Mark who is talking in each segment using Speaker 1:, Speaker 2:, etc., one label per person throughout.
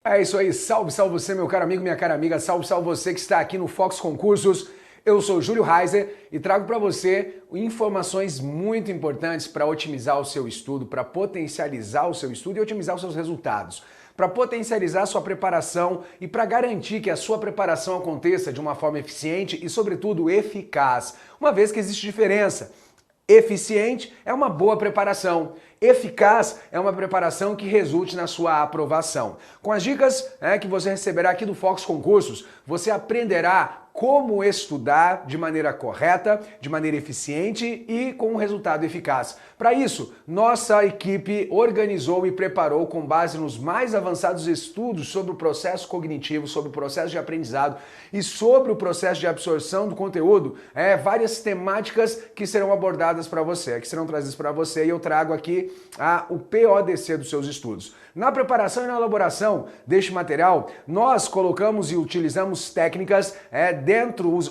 Speaker 1: É isso aí, salve, salve você, meu caro amigo, minha cara amiga, salve, salve você que está aqui no Fox Concursos. Eu sou o Júlio Reiser e trago para você informações muito importantes para otimizar o seu estudo, para potencializar o seu estudo e otimizar os seus resultados, para potencializar a sua preparação e para garantir que a sua preparação aconteça de uma forma eficiente e, sobretudo, eficaz, uma vez que existe diferença. Eficiente é uma boa preparação. Eficaz é uma preparação que resulte na sua aprovação. Com as dicas que você receberá aqui do Fox Concursos, você aprenderá como estudar de maneira correta, de maneira eficiente e com um resultado eficaz. Para isso, nossa equipe organizou e preparou com base nos mais avançados estudos sobre o processo cognitivo, sobre o processo de aprendizado e sobre o processo de absorção do conteúdo, várias temáticas que serão abordadas para você, que serão trazidas para você, e eu trago aqui o PODC dos seus estudos. Na preparação e na elaboração deste material, nós colocamos e utilizamos técnicas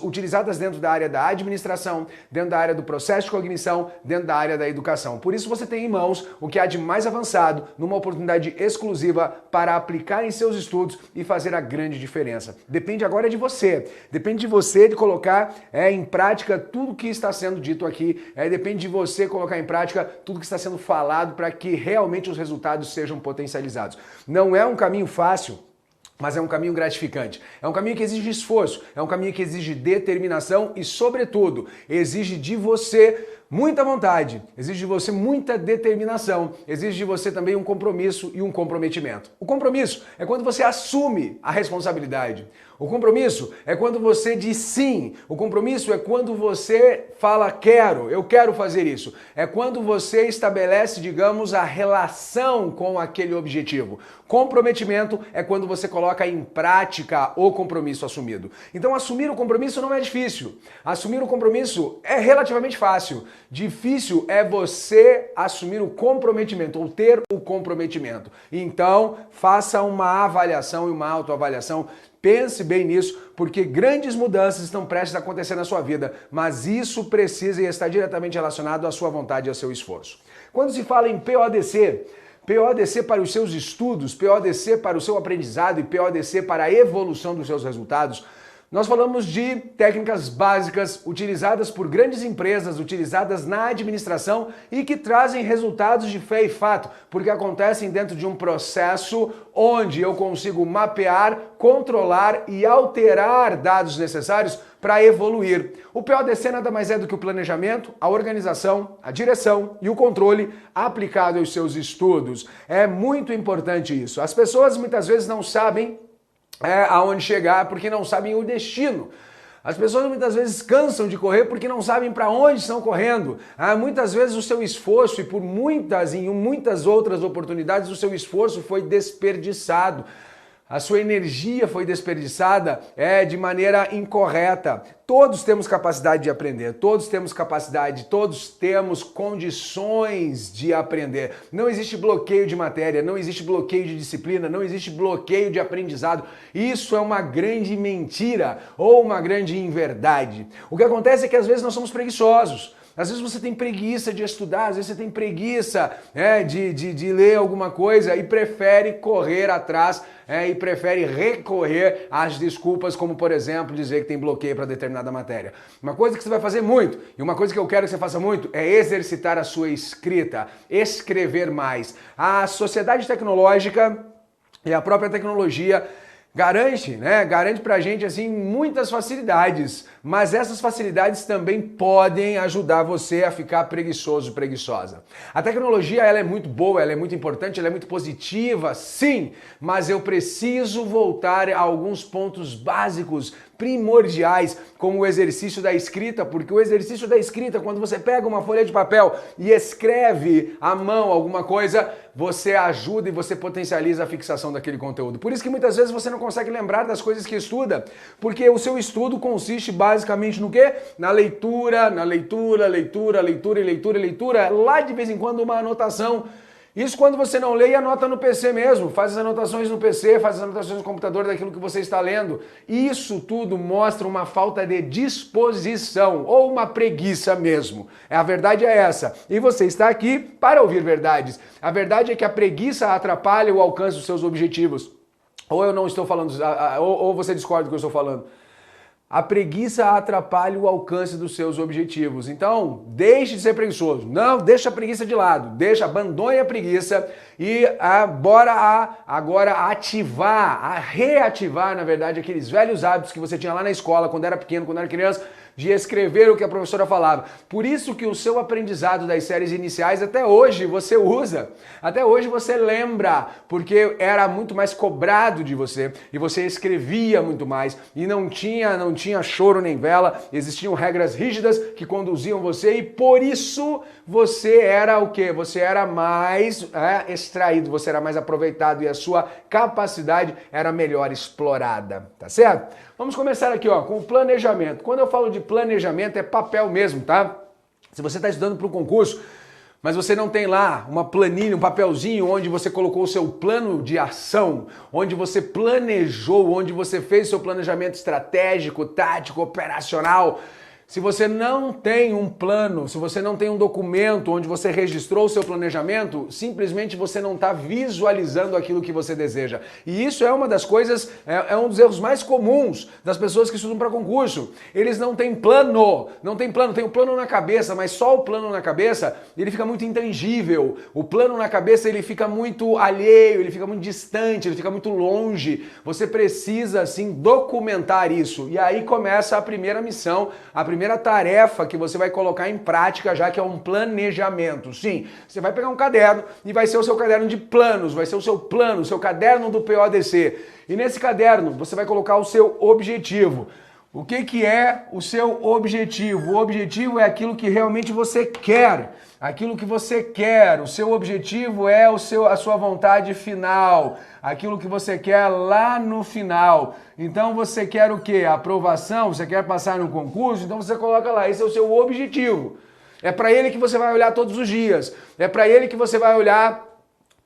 Speaker 1: utilizadas dentro da área da administração, dentro da área do processo de cognição, dentro da área da educação. Por isso você tem em mãos o que há de mais avançado, numa oportunidade exclusiva para aplicar em seus estudos e fazer a grande diferença. Depende agora de você. Depende de você de colocar em prática tudo que está sendo dito aqui. Depende de você colocar em prática tudo que está sendo falado para que realmente os resultados sejam potencializados. Não é um caminho fácil, mas é um caminho gratificante. É um caminho que exige esforço, é um caminho que exige determinação e, sobretudo, exige de você muita vontade, exige de você muita determinação, exige de você também um compromisso e um comprometimento. O compromisso é quando você assume a responsabilidade. O compromisso é quando você diz sim. O compromisso é quando você fala eu quero fazer isso. É quando você estabelece, digamos, a relação com aquele objetivo. Comprometimento é quando você coloca em prática o compromisso assumido. Então, assumir o compromisso não é difícil. Assumir o compromisso é relativamente fácil. Difícil é você assumir o comprometimento ou ter o comprometimento. Então, faça uma avaliação e uma autoavaliação. Pense bem nisso, porque grandes mudanças estão prestes a acontecer na sua vida, mas isso precisa e está diretamente relacionado à sua vontade e ao seu esforço. Quando se fala em PODC para os seus estudos, PODC para o seu aprendizado e PODC para a evolução dos seus resultados, nós falamos de técnicas básicas utilizadas por grandes empresas, utilizadas na administração e que trazem resultados de fé e fato, porque acontecem dentro de um processo onde eu consigo mapear, controlar e alterar dados necessários para evoluir. O PODC nada mais é do que o planejamento, a organização, a direção e o controle aplicado aos seus estudos. É muito importante isso. As pessoas muitas vezes não sabem aonde chegar porque não sabem o destino. As pessoas muitas vezes cansam de correr porque não sabem para onde estão correndo. Muitas vezes o seu esforço, e por muitas outras oportunidades, o seu esforço foi desperdiçado. A sua energia foi desperdiçada de maneira incorreta. Todos temos capacidade de aprender, todos temos condições de aprender. Não existe bloqueio de matéria, não existe bloqueio de disciplina, não existe bloqueio de aprendizado. Isso é uma grande mentira ou uma grande inverdade. O que acontece é que às vezes nós somos preguiçosos. Às vezes você tem preguiça de estudar, às vezes você tem preguiça de ler alguma coisa e prefere correr atrás e prefere recorrer às desculpas, como por exemplo dizer que tem bloqueio para determinada matéria. Uma coisa que você vai fazer muito, e uma coisa que eu quero que você faça muito, é exercitar a sua escrita, escrever mais. A sociedade tecnológica e a própria tecnologia garante pra gente assim muitas facilidades, mas essas facilidades também podem ajudar você a ficar preguiçoso, preguiçosa. A tecnologia, ela é muito boa, ela é muito importante, ela é muito positiva, sim, mas eu preciso voltar a alguns pontos básicos, primordiais, como o exercício da escrita, porque o exercício da escrita, quando você pega uma folha de papel e escreve à mão alguma coisa, você ajuda e você potencializa a fixação daquele conteúdo. Por isso que muitas vezes você não consegue lembrar das coisas que estuda, porque o seu estudo consiste basicamente no quê? Na leitura, leitura, lá de vez em quando uma anotação. Isso quando você não lê e anota no PC mesmo, faz as anotações no PC, faz as anotações no computador daquilo que você está lendo. Isso tudo mostra uma falta de disposição ou uma preguiça mesmo. A verdade é essa. E você está aqui para ouvir verdades. A verdade é que a preguiça atrapalha o alcance dos seus objetivos. Ou eu não estou falando, ou você discorda do que eu estou falando. A preguiça atrapalha o alcance dos seus objetivos. Então, deixe de ser preguiçoso. Não, deixa a preguiça de lado. Abandone a preguiça e bora agora reativar, na verdade, aqueles velhos hábitos que você tinha lá na escola, quando era pequeno, quando era criança, de escrever o que a professora falava. Por isso que o seu aprendizado das séries iniciais até hoje você usa, até hoje você lembra, porque era muito mais cobrado de você e você escrevia muito mais e não tinha choro nem vela, existiam regras rígidas que conduziam você e por isso você era o quê? Você era mais extraído, você era mais aproveitado e a sua capacidade era melhor explorada, tá certo? Vamos começar aqui com o planejamento. Quando eu falo de planejamento é papel mesmo, tá? Se você está estudando para um concurso, mas você não tem lá uma planilha, um papelzinho onde você colocou o seu plano de ação, onde você planejou, onde você fez seu planejamento estratégico, tático, operacional. Se você não tem um plano, se você não tem um documento onde você registrou o seu planejamento, simplesmente você não está visualizando aquilo que você deseja. E isso é uma das coisas, é um dos erros mais comuns das pessoas que estudam para concurso. Eles não têm plano, tem o plano na cabeça, mas só o plano na cabeça, ele fica muito intangível. O plano na cabeça, ele fica muito alheio, ele fica muito distante, ele fica muito longe. Você precisa, assim, documentar isso. E aí começa a primeira missão, a primeira tarefa que você vai colocar em prática, já que é um planejamento. Sim, você vai pegar um caderno e vai ser o seu caderno de planos, vai ser o seu plano, o seu caderno do PODC. E nesse caderno você vai colocar o seu objetivo. O que é o seu objetivo? O objetivo é aquilo que realmente você quer. Aquilo que você quer. O seu objetivo é a sua vontade final. Aquilo que você quer lá no final. Então você quer o quê? A aprovação? Você quer passar no concurso? Então você coloca lá, esse é o seu objetivo. É para ele que você vai olhar todos os dias. É para ele que você vai olhar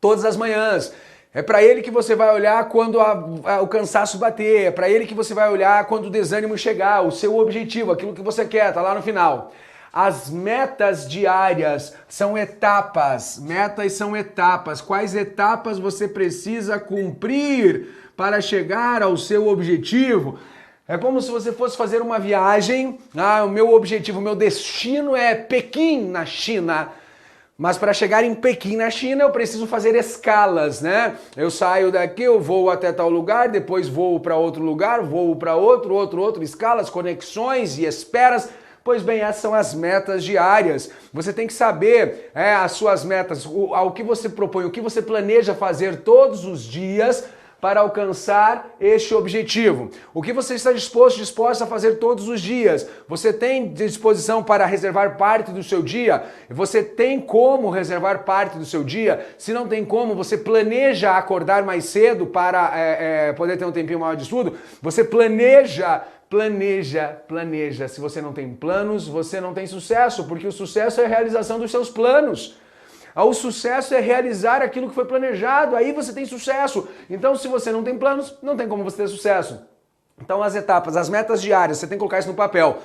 Speaker 1: todas as manhãs. É para ele que você vai olhar quando o cansaço bater, é para ele que você vai olhar quando o desânimo chegar, o seu objetivo, aquilo que você quer, tá lá no final. As metas diárias são etapas, metas são etapas. Quais etapas você precisa cumprir para chegar ao seu objetivo? É como se você fosse fazer uma viagem, o meu objetivo, o meu destino é Pequim, na China. Mas para chegar em Pequim, na China, eu preciso fazer escalas, né? Eu saio daqui, eu vou até tal lugar, depois vou para outro lugar, vou para outro, escalas, conexões e esperas. Pois bem, essas são as metas diárias. Você tem que saber as suas metas, o que você propõe, o que você planeja fazer todos os dias para alcançar este objetivo. O que você está disposta a fazer todos os dias? Você tem disposição para reservar parte do seu dia? Você tem como reservar parte do seu dia? Se não tem como, você planeja acordar mais cedo para poder ter um tempinho maior de estudo? Você planeja. Se você não tem planos, você não tem sucesso, porque o sucesso é a realização dos seus planos. O sucesso é realizar aquilo que foi planejado, aí você tem sucesso. Então, se você não tem planos, não tem como você ter sucesso. Então, as etapas, as metas diárias, você tem que colocar isso no papel.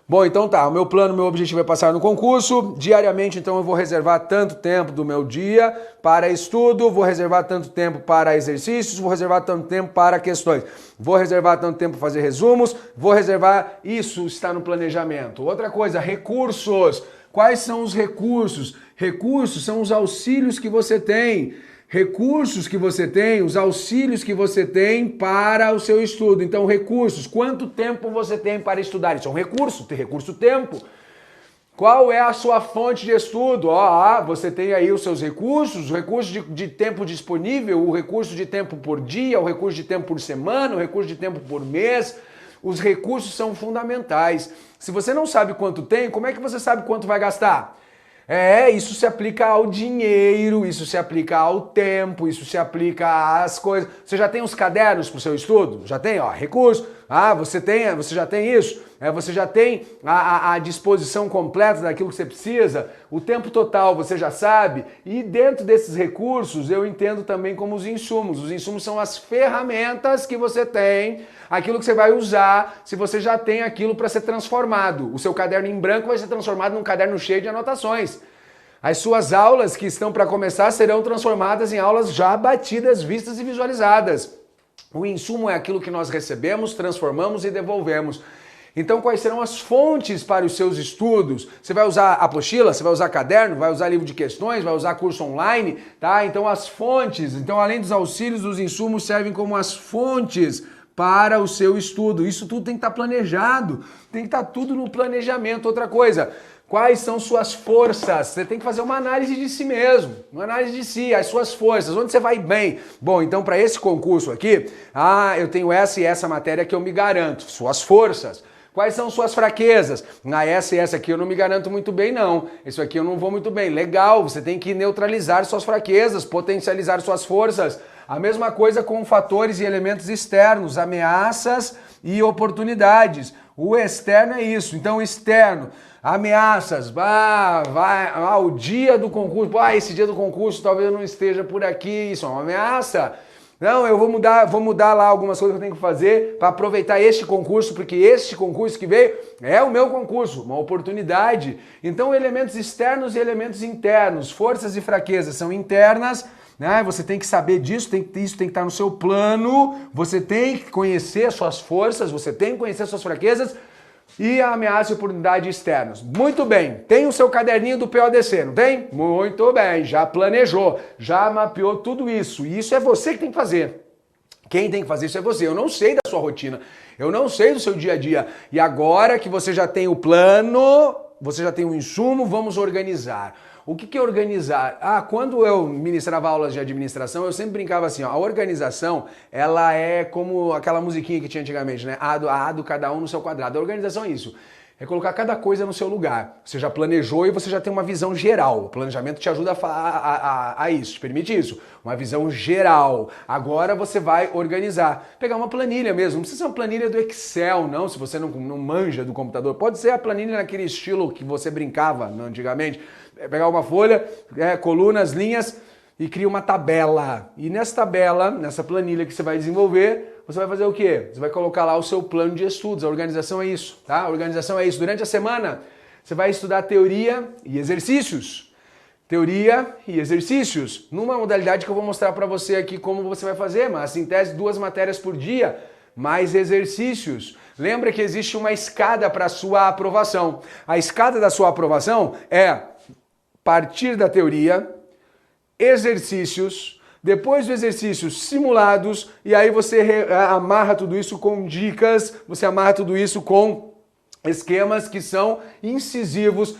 Speaker 1: Bom, então tá, o meu plano, meu objetivo é passar no concurso. Diariamente, então, eu vou reservar tanto tempo do meu dia para estudo, vou reservar tanto tempo para exercícios, vou reservar tanto tempo para questões, vou reservar tanto tempo para fazer resumos, vou reservar... Isso está no planejamento. Outra coisa, recursos. Quais são os recursos? Recursos são os auxílios que você tem. Recursos que você tem, os auxílios que você tem para o seu estudo. Então, recursos, quanto tempo você tem para estudar? Isso é um recurso, tem recurso tempo. Qual é a sua fonte de estudo? Você tem aí os seus recursos, o recurso de tempo disponível, o recurso de tempo por dia, o recurso de tempo por semana, o recurso de tempo por mês. Os recursos são fundamentais. Se você não sabe quanto tem, como é que você sabe quanto vai gastar? Isso se aplica ao dinheiro, isso se aplica ao tempo, isso se aplica às coisas. Você já tem os cadernos para o seu estudo? Já tem, recurso. Você já tem isso? Você já tem a disposição completa daquilo que você precisa? O tempo total você já sabe? E dentro desses recursos eu entendo também como os insumos. Os insumos são as ferramentas que você tem, aquilo que você vai usar se você já tem aquilo para ser transformado. O seu caderno em branco vai ser transformado num caderno cheio de anotações. As suas aulas que estão para começar serão transformadas em aulas já batidas, vistas e visualizadas. O insumo é aquilo que nós recebemos, transformamos e devolvemos. Então, quais serão as fontes para os seus estudos? Você vai usar apostila, você vai usar caderno, vai usar livro de questões, vai usar curso online, tá? Então, as fontes, então além dos auxílios, os insumos servem como as fontes para o seu estudo. Isso tudo tem que estar planejado, tem que estar tudo no planejamento. Outra coisa, quais são suas forças? Você tem que fazer uma análise de si mesmo, uma análise de si, as suas forças, onde você vai bem. Bom, então para esse concurso aqui, eu tenho essa e essa matéria que eu me garanto, suas forças. Quais são suas fraquezas? Essa e essa aqui eu não me garanto muito bem, não. Isso aqui eu não vou muito bem. Legal, você tem que neutralizar suas fraquezas, potencializar suas forças. A mesma coisa com fatores e elementos externos, ameaças e oportunidades. O externo é isso. Então, externo, ameaças, o dia do concurso, esse dia do concurso talvez eu não esteja por aqui, isso é uma ameaça. Não, eu vou mudar lá algumas coisas que eu tenho que fazer para aproveitar este concurso, porque este concurso que veio é o meu concurso, uma oportunidade. Então, elementos externos e elementos internos, forças e fraquezas são internas, né? Você tem que saber disso, isso tem que estar no seu plano, você tem que conhecer suas forças, você tem que conhecer suas fraquezas e a ameaça e oportunidade externos. Muito bem, tem o seu caderninho do PODC, não tem? Muito bem, já planejou, já mapeou tudo isso. E isso é você que tem que fazer. Quem tem que fazer isso é você. Eu não sei da sua rotina, eu não sei do seu dia a dia. E agora que você já tem o plano, você já tem o insumo, vamos organizar. O que é organizar? Quando eu ministrava aulas de administração, eu sempre brincava assim, a organização, ela é como aquela musiquinha que tinha antigamente, né? A do cada um no seu quadrado. A organização é isso. É colocar cada coisa no seu lugar. Você já planejou e você já tem uma visão geral. O planejamento te ajuda a isso, te permite isso. Uma visão geral. Agora você vai organizar. Pegar uma planilha mesmo. Não precisa ser uma planilha do Excel, não, se você não manja do computador. Pode ser a planilha naquele estilo que você brincava antigamente. Pegar uma folha, colunas, linhas e cria uma tabela. E nessa tabela, nessa planilha que você vai desenvolver, você vai fazer o quê? Você vai colocar lá o seu plano de estudos. A organização é isso, tá? A organização é isso. Durante a semana, você vai estudar teoria e exercícios. Teoria e exercícios. Numa modalidade que eu vou mostrar para você aqui como você vai fazer, mas em tese 2 matérias por dia, mais exercícios. Lembra que existe uma escada para a sua aprovação. A escada da sua aprovação é partir da teoria, exercícios, depois dos exercícios simulados, e aí você amarra tudo isso com dicas, você amarra tudo isso com esquemas que são incisivos,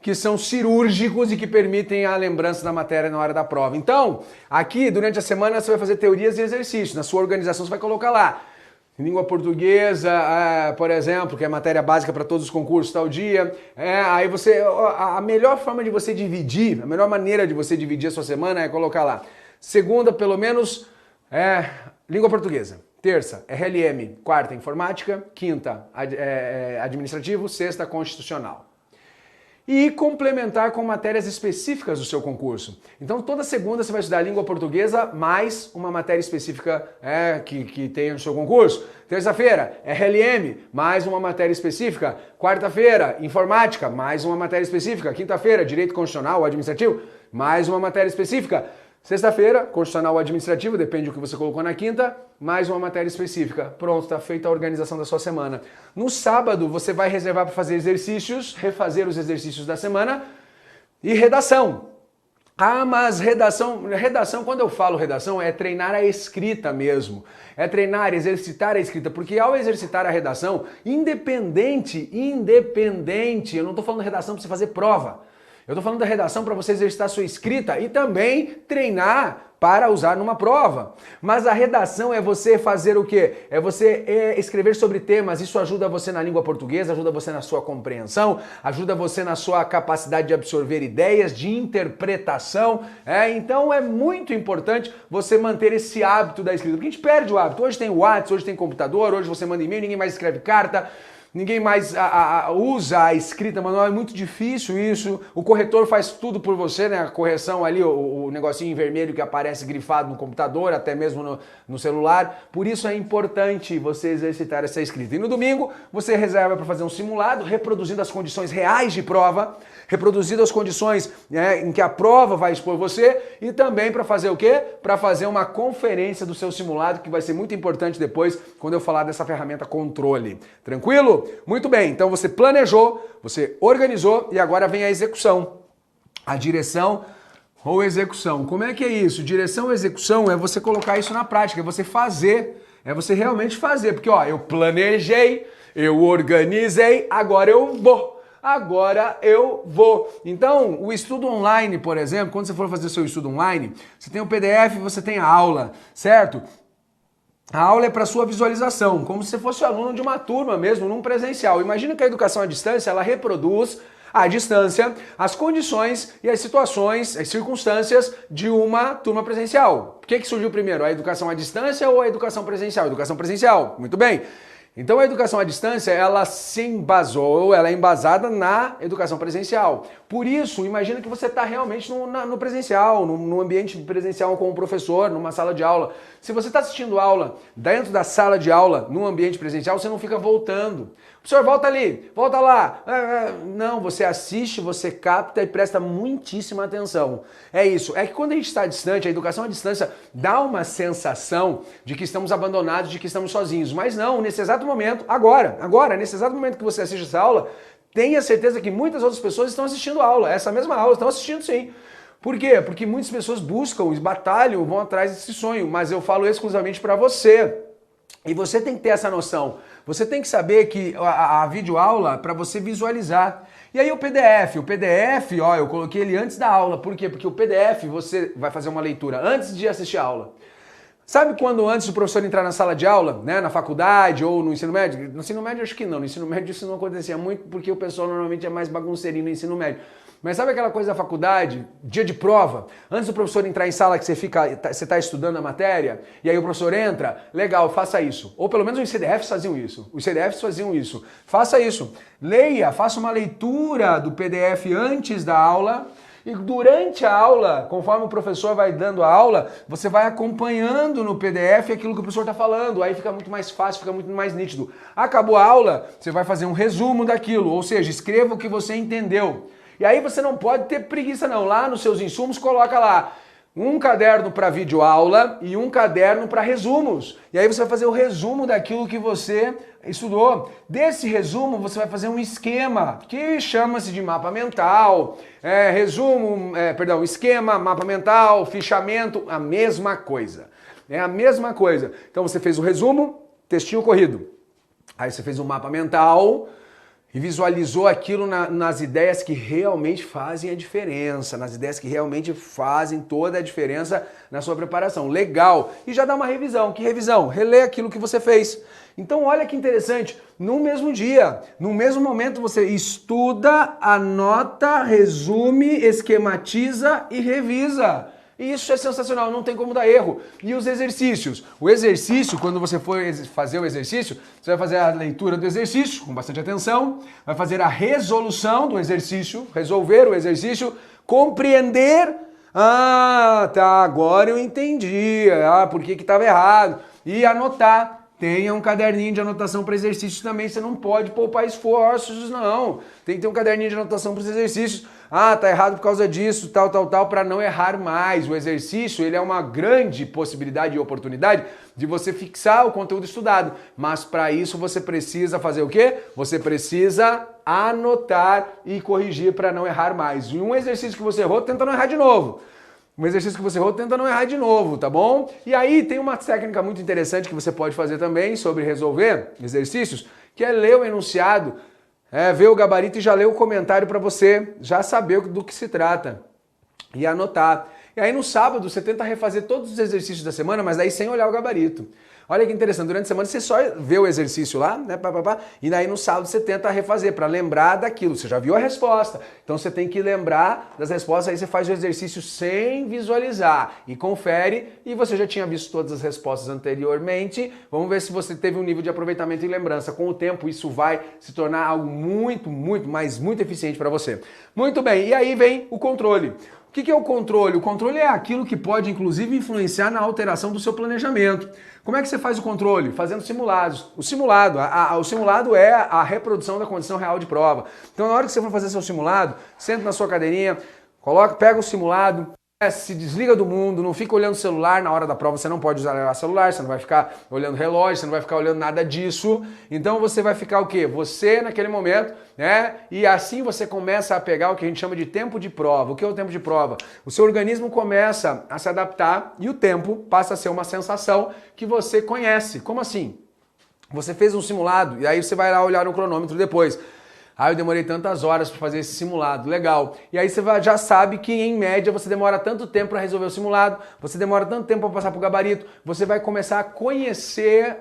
Speaker 1: que são cirúrgicos e que permitem a lembrança da matéria na hora da prova. Então, aqui, durante a semana, você vai fazer teorias e exercícios. Na sua organização, você vai colocar lá língua portuguesa, por exemplo, que é matéria básica para todos os concursos tal dia. Aí a melhor forma de você dividir, a melhor maneira de você dividir a sua semana é colocar lá. Segunda, pelo menos, língua portuguesa. Terça, RLM. Quarta, informática. Quinta, administrativo. Sexta, constitucional. E complementar com matérias específicas do seu concurso. Então, toda segunda você vai estudar língua portuguesa mais uma matéria específica que tem no seu concurso. Terça-feira, RLM, mais uma matéria específica. Quarta-feira, informática, mais uma matéria específica. Quinta-feira, direito constitucional ou administrativo, mais uma matéria específica. Sexta-feira, constitucional ou administrativo, depende do que você colocou na quinta, mais uma matéria específica. Pronto, está feita a organização da sua semana. No sábado, você vai reservar para fazer exercícios, refazer os exercícios da semana e redação. Mas redação, quando eu falo redação, é treinar a escrita mesmo. É treinar, exercitar a escrita, porque ao exercitar a redação, independente, eu não estou falando redação para você fazer prova. Eu estou falando da redação para você exercitar a sua escrita e também treinar para usar numa prova. Mas a redação é você fazer o quê? É você escrever sobre temas. Isso ajuda você na língua portuguesa, ajuda você na sua compreensão, ajuda você na sua capacidade de absorver ideias, de interpretação. Então é muito importante você manter esse hábito da escrita, porque a gente perde o hábito. Hoje tem o WhatsApp, hoje tem computador, hoje você manda e-mail, ninguém mais escreve carta. Ninguém mais usa a escrita manual, é muito difícil isso. O corretor faz tudo por você, né? A correção ali, o negocinho em vermelho que aparece grifado no computador, até mesmo no celular. Por isso é importante você exercitar essa escrita. E no domingo, você reserva para fazer um simulado, reproduzindo as condições reais de prova, reproduzindo as condições em que a prova vai expor você, e também para fazer o quê? Para fazer uma conferência do seu simulado, que vai ser muito importante depois, quando eu falar dessa ferramenta controle. Tranquilo? Muito bem, então você planejou, você organizou e agora vem a execução. A direção ou execução. Como é que é isso? Direção ou execução é você colocar isso na prática, é você fazer, é você realmente fazer. Porque ó, eu planejei, eu organizei, agora eu vou. Agora eu vou. Então, o estudo online, por exemplo, quando você for fazer seu estudo online, você tem o PDF, você tem a aula, certo? A aula é para sua visualização, como se você fosse aluno de uma turma mesmo, num presencial. Imagina que a educação à distância, ela reproduz à distância as condições e as situações, as circunstâncias de uma turma presencial. O que surgiu primeiro, a educação à distância ou a educação presencial? Educação presencial, muito bem. Então a educação à distância, ela se embasou, ela é embasada na educação presencial. Por isso, imagina que você está realmente no presencial, no ambiente presencial com o professor, numa sala de aula. Se você está assistindo aula dentro da sala de aula, num ambiente presencial, você não fica voltando. Professor, volta ali, volta lá. Não, você assiste, você capta e presta muitíssima atenção. É isso. É que quando a gente está distante, a educação à distância dá uma sensação de que estamos abandonados, de que estamos sozinhos. Mas não, nesse exato momento, agora, nesse exato momento que você assiste essa aula, tenha certeza que muitas outras pessoas estão assistindo a aula. Essa mesma aula, estão assistindo sim. Por quê? Porque muitas pessoas buscam, batalham, vão atrás desse sonho. Mas eu falo exclusivamente para você. E você tem que ter essa noção. Você tem que saber que a videoaula é para você visualizar. E aí o PDF, ó, eu coloquei ele antes da aula. Por quê? Porque o PDF você vai fazer uma leitura antes de assistir a aula. Sabe quando antes do professor entrar na sala de aula, né, na faculdade ou no ensino médio? No ensino médio acho que não, no ensino médio isso não acontecia muito porque o pessoal normalmente é mais bagunceirinho no ensino médio. Mas sabe aquela coisa da faculdade, dia de prova, antes do professor entrar em sala que você está estudando a matéria, e aí o professor entra, legal, faça isso. Ou pelo menos os CDFs faziam isso. Os CDFs faziam isso. Faça isso. Leia, faça uma leitura do PDF antes da aula. E durante a aula, conforme o professor vai dando a aula, você vai acompanhando no PDF aquilo que o professor está falando. Aí fica muito mais fácil, fica muito mais nítido. Acabou a aula, você vai fazer um resumo daquilo, ou seja, escreva o que você entendeu. E aí você não pode ter preguiça não. Lá nos seus insumos, coloca lá um caderno para videoaula e um caderno para resumos. E aí você vai fazer o resumo daquilo que você estudou. Desse resumo você vai fazer um esquema que chama-se de mapa mental. Esquema, mapa mental, fichamento, a mesma coisa. É a mesma coisa. Então você fez o resumo, textinho corrido. Aí você fez um mapa mental e visualizou aquilo nas ideias que realmente fazem a diferença, nas ideias que realmente fazem toda a diferença na sua preparação. Legal! E já dá uma revisão. Que revisão? Relê aquilo que você fez. Então olha que interessante, no mesmo dia, no mesmo momento você estuda, anota, resume, esquematiza e revisa. Isso é sensacional, não tem como dar erro. E os exercícios? O exercício, quando você for fazer o exercício, você vai fazer a leitura do exercício com bastante atenção, vai fazer a resolução do exercício, resolver o exercício, compreender. Ah, tá, agora eu entendi. Por que estava errado? E anotar. Tenha um caderninho de anotação para exercícios também, você não pode poupar esforços, não. Tem que ter um caderninho de anotação para os exercícios. Tá errado por causa disso, tal, para não errar mais. O exercício, ele é uma grande possibilidade e oportunidade de você fixar o conteúdo estudado. Mas para isso você precisa fazer o quê? Você precisa anotar e corrigir para não errar mais. E um exercício que você errou, tenta não errar de novo. Um exercício que você errou, tenta não errar de novo, tá bom? E aí tem uma técnica muito interessante que você pode fazer também sobre resolver exercícios, que é ler o enunciado, ver o gabarito e já ler o comentário para você já saber do que se trata e anotar. E aí no sábado você tenta refazer todos os exercícios da semana, mas daí sem olhar o gabarito. Olha que interessante, durante a semana você só vê o exercício lá, né, e daí no sábado você tenta refazer para lembrar daquilo. Você já viu a resposta, então você tem que lembrar das respostas, aí você faz o exercício sem visualizar e confere, e você já tinha visto todas as respostas anteriormente. Vamos ver se você teve um nível de aproveitamento e lembrança. Com o tempo isso vai se tornar algo muito eficiente para você. Muito bem, e aí vem o controle. O que é o controle? O controle é aquilo que pode, inclusive, influenciar na alteração do seu planejamento. Como é que você faz o controle? Fazendo simulados. O simulado é a reprodução da condição real de prova. Então, na hora que você for fazer seu simulado, senta na sua cadeirinha, pega o simulado, se desliga do mundo, não fica olhando o celular na hora da prova, você não pode usar o celular, você não vai ficar olhando relógio, você não vai ficar olhando nada disso. Então você vai ficar o quê? Você naquele momento, né? E assim você começa a pegar o que a gente chama de tempo de prova. O que é o tempo de prova? O seu organismo começa a se adaptar e o tempo passa a ser uma sensação que você conhece. Como assim? Você fez um simulado e aí você vai lá olhar no cronômetro depois. Eu demorei tantas horas para fazer esse simulado, legal. E aí você já sabe que em média você demora tanto tempo para resolver o simulado, você demora tanto tempo para passar para o gabarito, você vai começar a conhecer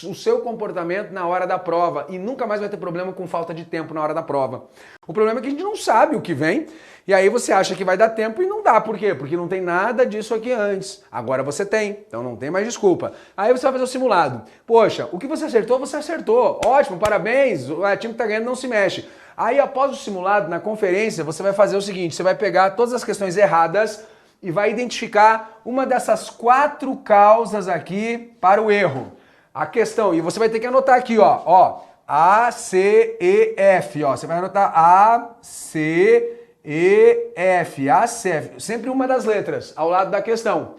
Speaker 1: o seu comportamento na hora da prova e nunca mais vai ter problema com falta de tempo na hora da prova. O problema é que a gente não sabe o que vem e aí você acha que vai dar tempo e não dá. Por quê? Porque não tem nada disso aqui antes. Agora você tem, então não tem mais desculpa. Aí você vai fazer o simulado. Poxa, o que você acertou. Ótimo, parabéns, o time que tá ganhando não se mexe. Aí após o simulado, na conferência, você vai fazer o seguinte, você vai pegar todas as questões erradas e vai identificar uma dessas 4 causas aqui para o erro. A questão, e você vai ter que anotar aqui, ó, A, C, E, F, ó. Você vai anotar A, C, E, F, A, C, F. Sempre uma das letras ao lado da questão.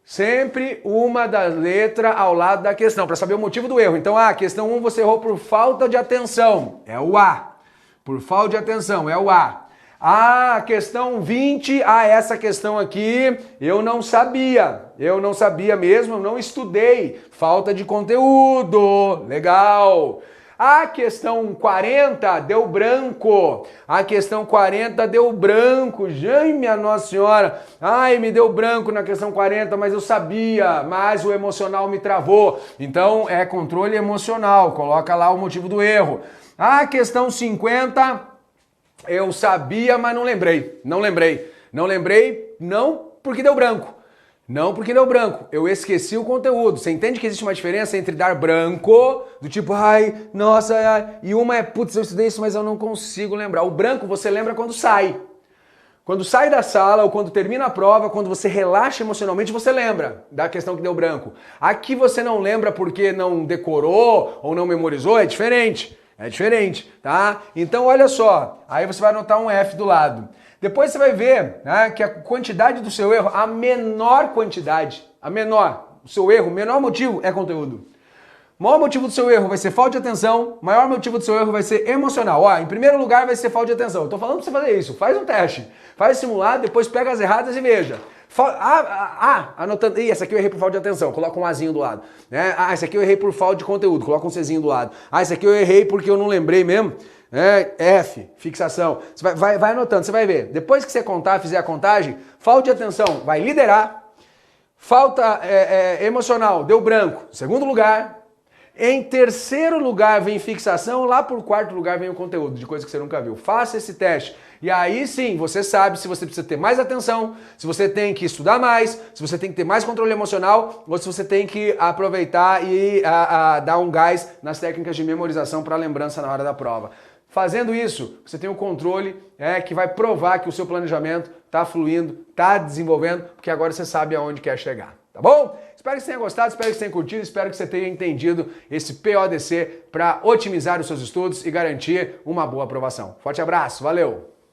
Speaker 1: Sempre uma das letras ao lado da questão, para saber o motivo do erro. Então, questão 1 você errou por falta de atenção, é o A. Por falta de atenção, é o A. Questão 20, essa questão aqui eu não sabia mesmo, eu não estudei. Falta de conteúdo, legal. A questão 40 deu branco. A questão 40 deu branco. Ai, minha Nossa Senhora. Me deu branco na questão 40, mas eu sabia, mas o emocional me travou. Então é controle emocional. Coloca lá o motivo do erro. A questão 50, eu sabia, mas não lembrei. Não porque deu branco. Não porque deu branco, eu esqueci o conteúdo. Você entende que existe uma diferença entre dar branco, do tipo, e uma é, putz, eu estudei isso, mas eu não consigo lembrar. O branco você lembra quando sai. Quando sai da sala ou quando termina a prova, quando você relaxa emocionalmente, você lembra da questão que deu branco. Aqui você não lembra porque não decorou ou não memorizou, é diferente. É diferente, tá? Então olha só, aí você vai anotar um F do lado. Depois você vai ver, né, que a quantidade do seu erro, a menor quantidade, o seu erro, o menor motivo é conteúdo. O maior motivo do seu erro vai ser falta de atenção, o maior motivo do seu erro vai ser emocional. Em primeiro lugar vai ser falta de atenção. Eu tô falando pra você fazer isso, faz um teste, faz simulado, depois pega as erradas e veja. Anotando, essa aqui eu errei por falta de atenção, coloca um Azinho do lado. Né? Essa aqui eu errei por falta de conteúdo, coloca um Czinho do lado. Essa aqui eu errei porque eu não lembrei mesmo. F, fixação. Você vai anotando, você vai ver. Depois que você fizer a contagem, falta de atenção vai liderar. Falta emocional, deu branco. Segundo lugar. Em terceiro lugar vem fixação, lá por quarto lugar vem o conteúdo, de coisa que você nunca viu. Faça esse teste. E aí sim, você sabe se você precisa ter mais atenção, se você tem que estudar mais, se você tem que ter mais controle emocional, ou se você tem que aproveitar e dar um gás nas técnicas de memorização para lembrança na hora da prova. Fazendo isso, você tem o controle que vai provar que o seu planejamento está fluindo, está desenvolvendo, porque agora você sabe aonde quer chegar. Tá bom? Espero que você tenha gostado, espero que você tenha curtido, espero que você tenha entendido esse PODC para otimizar os seus estudos e garantir uma boa aprovação. Forte abraço, valeu!